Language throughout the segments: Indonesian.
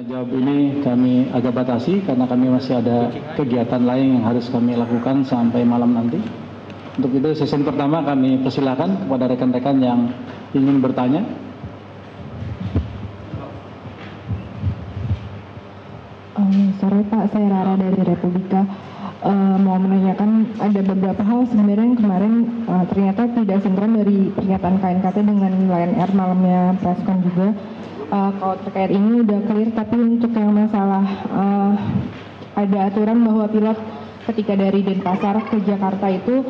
jawab ini kami agak batasi karena kami masih ada kegiatan lain yang harus kami lakukan sampai malam nanti. Untuk itu sesi pertama kami persilakan kepada rekan-rekan yang ingin bertanya. Sore Pak, saya Rara dari Republika. Mau menanyakan ada beberapa hal sebenarnya yang kemarin ternyata tidak sinkron dari pernyataan KNKT dengan Lion Air malamnya preskon juga. Kalau terkait ini udah clear, tapi untuk yang masalah ada aturan bahwa pilot ketika dari Denpasar ke Jakarta itu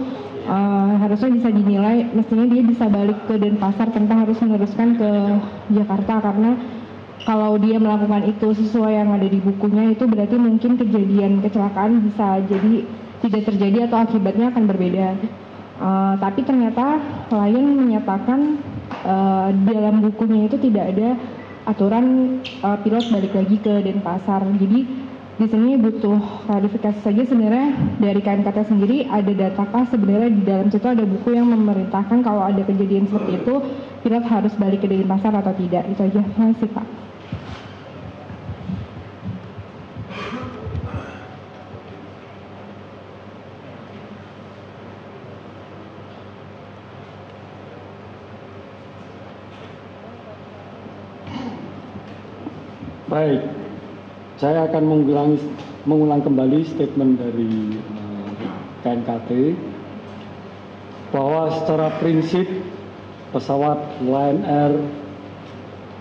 harusnya bisa dinilai, mestinya dia bisa balik ke Denpasar tanpa harus meneruskan ke Jakarta, karena kalau dia melakukan itu sesuai yang ada di bukunya itu berarti mungkin kejadian kecelakaan bisa jadi tidak terjadi atau akibatnya akan berbeda. Tapi ternyata Lion menyatakan dalam bukunya itu tidak ada aturan pilot balik lagi ke Denpasar. Jadi di sini butuh klarifikasi saja sebenarnya dari KNKT sendiri, ada datakah sebenarnya di dalam situ ada buku yang memerintahkan kalau ada kejadian seperti itu pilot harus balik ke Denpasar atau tidak. Itu aja. Terima kasih Pak. Baik, saya akan mengulang kembali statement dari KNKT bahwa secara prinsip pesawat Lion Air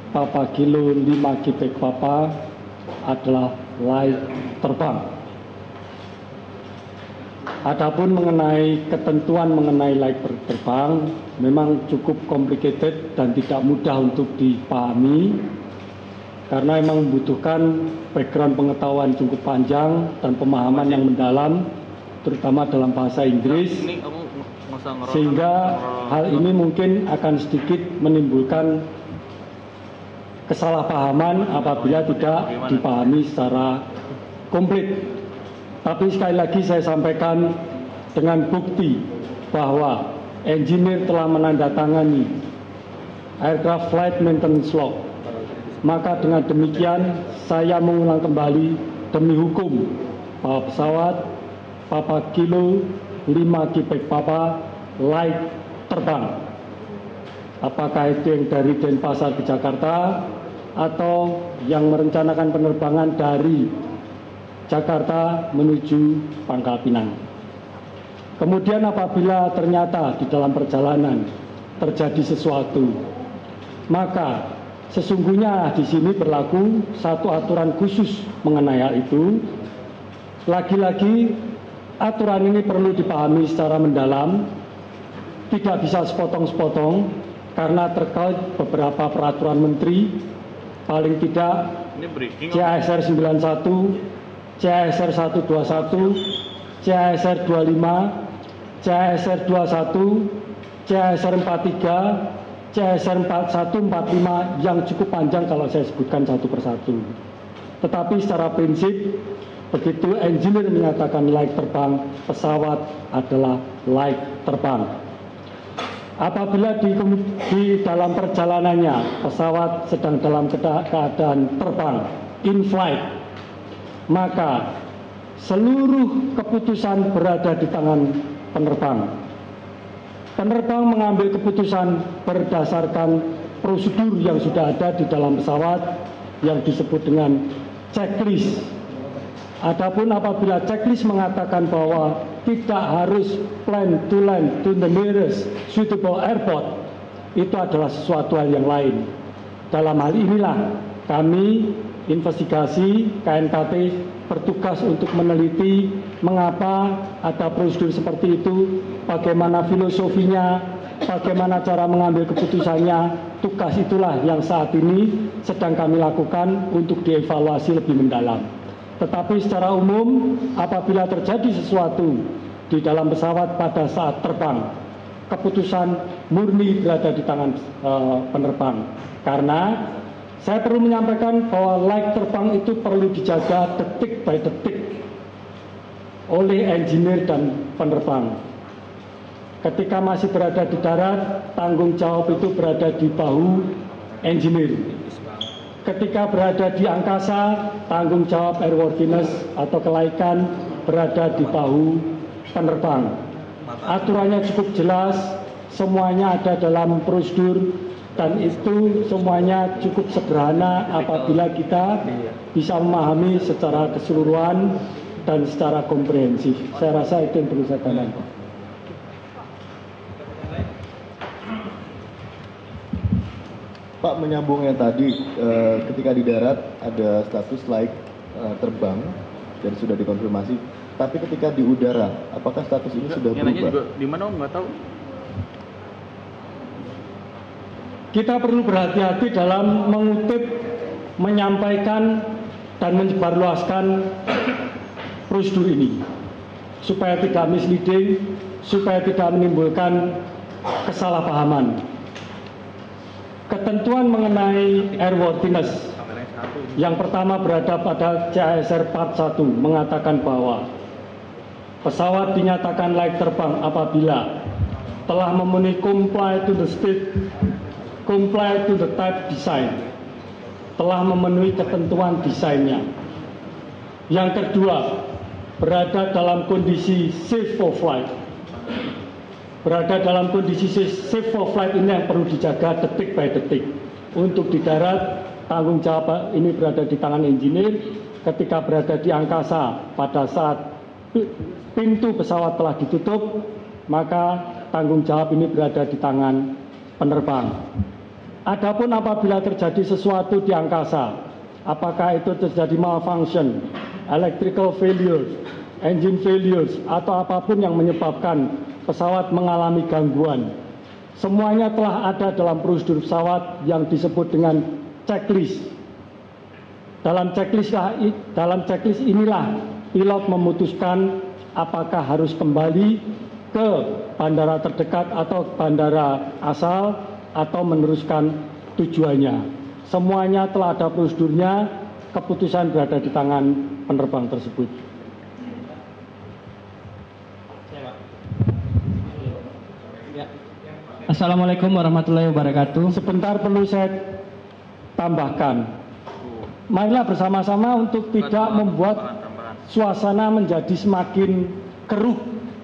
Papa Kilo 5 Quebec Papa adalah layak terbang. Adapun mengenai ketentuan mengenai layak terbang memang cukup complicated dan tidak mudah untuk dipahami, karena memang membutuhkan background pengetahuan cukup panjang dan pemahaman yang mendalam, terutama dalam bahasa Inggris, sehingga hal ini mungkin akan sedikit menimbulkan kesalahpahaman apabila tidak dipahami secara komplit. Tapi sekali lagi saya sampaikan dengan bukti bahwa engineer telah menandatangani Aircraft Flight Maintenance Log. Maka dengan demikian saya mengulang kembali demi hukum bahwa pesawat Papa Kilo 5 Quebec Papa layak terbang. Apakah itu yang dari Denpasar ke Jakarta atau yang merencanakan penerbangan dari Jakarta menuju Pangkal Pinang. Kemudian apabila ternyata di dalam perjalanan terjadi sesuatu, maka sesungguhnya di sini berlaku satu aturan khusus mengenai hal itu. Lagi-lagi aturan ini perlu dipahami secara mendalam, tidak bisa sepotong-sepotong karena terkait beberapa peraturan menteri, paling tidak CASR 91, CASR 121, CASR 25, CASR 21, CASR 43, CSR 4145 yang cukup panjang kalau saya sebutkan satu persatu. Tetapi secara prinsip, begitu engineer menyatakan layak terbang, pesawat adalah layak terbang. Apabila di dalam perjalanannya pesawat sedang dalam keadaan terbang, in flight, maka seluruh keputusan berada di tangan penerbang. Penerbang mengambil keputusan berdasarkan prosedur yang sudah ada di dalam pesawat yang disebut dengan checklist. Adapun apabila checklist mengatakan bahwa tidak harus plan to land to the nearest suitable airport, itu adalah sesuatu hal yang lain. Dalam hal inilah kami investigasi KNKT bertugas untuk meneliti mengapa ada prosedur seperti itu, bagaimana filosofinya, bagaimana cara mengambil keputusannya. Tugas itulah yang saat ini sedang kami lakukan untuk dievaluasi lebih mendalam. Tetapi secara umum apabila terjadi sesuatu di dalam pesawat pada saat terbang, keputusan murni berada di tangan penerbang. Karena saya perlu menyampaikan bahwa layak terbang itu perlu dijaga detik by detik oleh engineer dan penerbang. Ketika masih berada di darat, tanggung jawab itu berada di bahu engineer. ketika berada di angkasa, tanggung jawab airworthiness atau kelaikan berada di bahu penerbang. Aturannya cukup jelas, semuanya ada dalam prosedur, dan itu semuanya cukup sederhana apabila kita bisa memahami secara keseluruhan dan secara komprehensif. Saya rasa itu yang perlu saya tambahkan. Pak, menyambungnya tadi, ketika di darat ada status laik terbang dan sudah dikonfirmasi, tapi ketika di udara, apakah status ini sudah berubah? Juga di mana Om, nggak tahu. Kita perlu berhati-hati dalam mengutip, menyampaikan, dan menyebarluaskan prosedur ini, supaya tidak misleading, supaya tidak menimbulkan kesalahpahaman. Ketentuan mengenai airworthiness yang pertama berada pada CASR Part 1 mengatakan bahwa pesawat dinyatakan layak terbang apabila telah memenuhi comply to the type design, telah memenuhi ketentuan desainnya. Yang kedua, berada dalam kondisi safe for flight. Berada dalam kondisi safe for flight ini yang perlu dijaga detik by detik. Untuk di darat, tanggung jawab ini berada di tangan engineer. Ketika berada di angkasa, pada saat pintu pesawat telah ditutup, maka tanggung jawab ini berada di tangan penerbang. Adapun apabila terjadi sesuatu di angkasa, apakah itu terjadi malfunction, electrical failure, engine failures, atau apapun yang menyebabkan pesawat mengalami gangguan, semuanya telah ada dalam prosedur pesawat yang disebut dengan checklist. Dalam checklist inilah pilot memutuskan apakah harus kembali ke bandara terdekat atau bandara asal atau meneruskan tujuannya. Semuanya telah ada prosedurnya, keputusan berada di tangan penerbang tersebut. Assalamualaikum warahmatullahi wabarakatuh. Sebentar perlu saya tambahkan. Marilah bersama-sama untuk tidak membuat suasana menjadi semakin keruh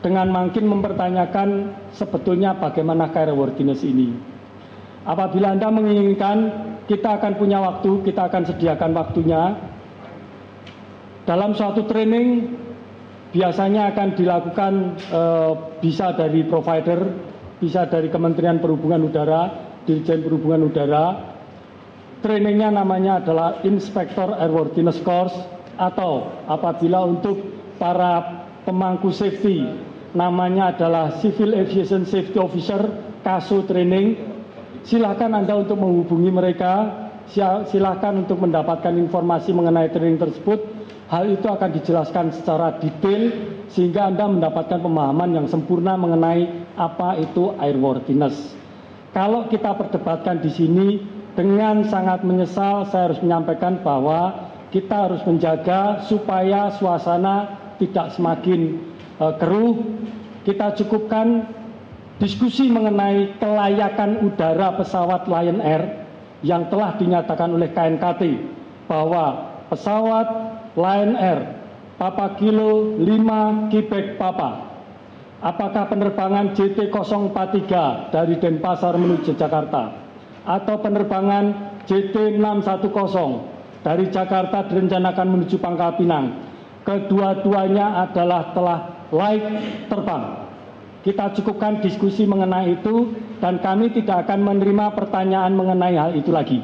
dengan makin mempertanyakan sebetulnya bagaimana airworthiness ini. Apabila Anda menginginkan, kita akan punya waktu, kita akan sediakan waktunya. Dalam suatu training biasanya akan dilakukan bisa dari provider, bisa dari Kementerian Perhubungan Udara, Dirjen Perhubungan Udara. Trainingnya namanya adalah Inspector Airworthiness Course, atau apabila untuk para pemangku safety namanya adalah Civil Aviation Safety Officer, KASO Training. Silakan Anda untuk menghubungi mereka, silakan untuk mendapatkan informasi mengenai training tersebut. Hal itu akan dijelaskan secara detail sehingga Anda mendapatkan pemahaman yang sempurna mengenai apa itu airworthiness. Kalau kita perdebatkan di sini, dengan sangat menyesal saya harus menyampaikan bahwa kita harus menjaga supaya suasana tidak semakin keruh. Kita cukupkan diskusi mengenai kelayakan udara pesawat Lion Air yang telah dinyatakan oleh KNKT bahwa pesawat Lion Air Papa Kilo 5 Quebec Papa, apakah penerbangan JT043 dari Denpasar menuju Jakarta atau penerbangan JT610 dari Jakarta direncanakan menuju Pangkal Pinang, kedua-duanya adalah telah layak terbang. Kita cukupkan diskusi mengenai itu dan kami tidak akan menerima pertanyaan mengenai hal itu lagi.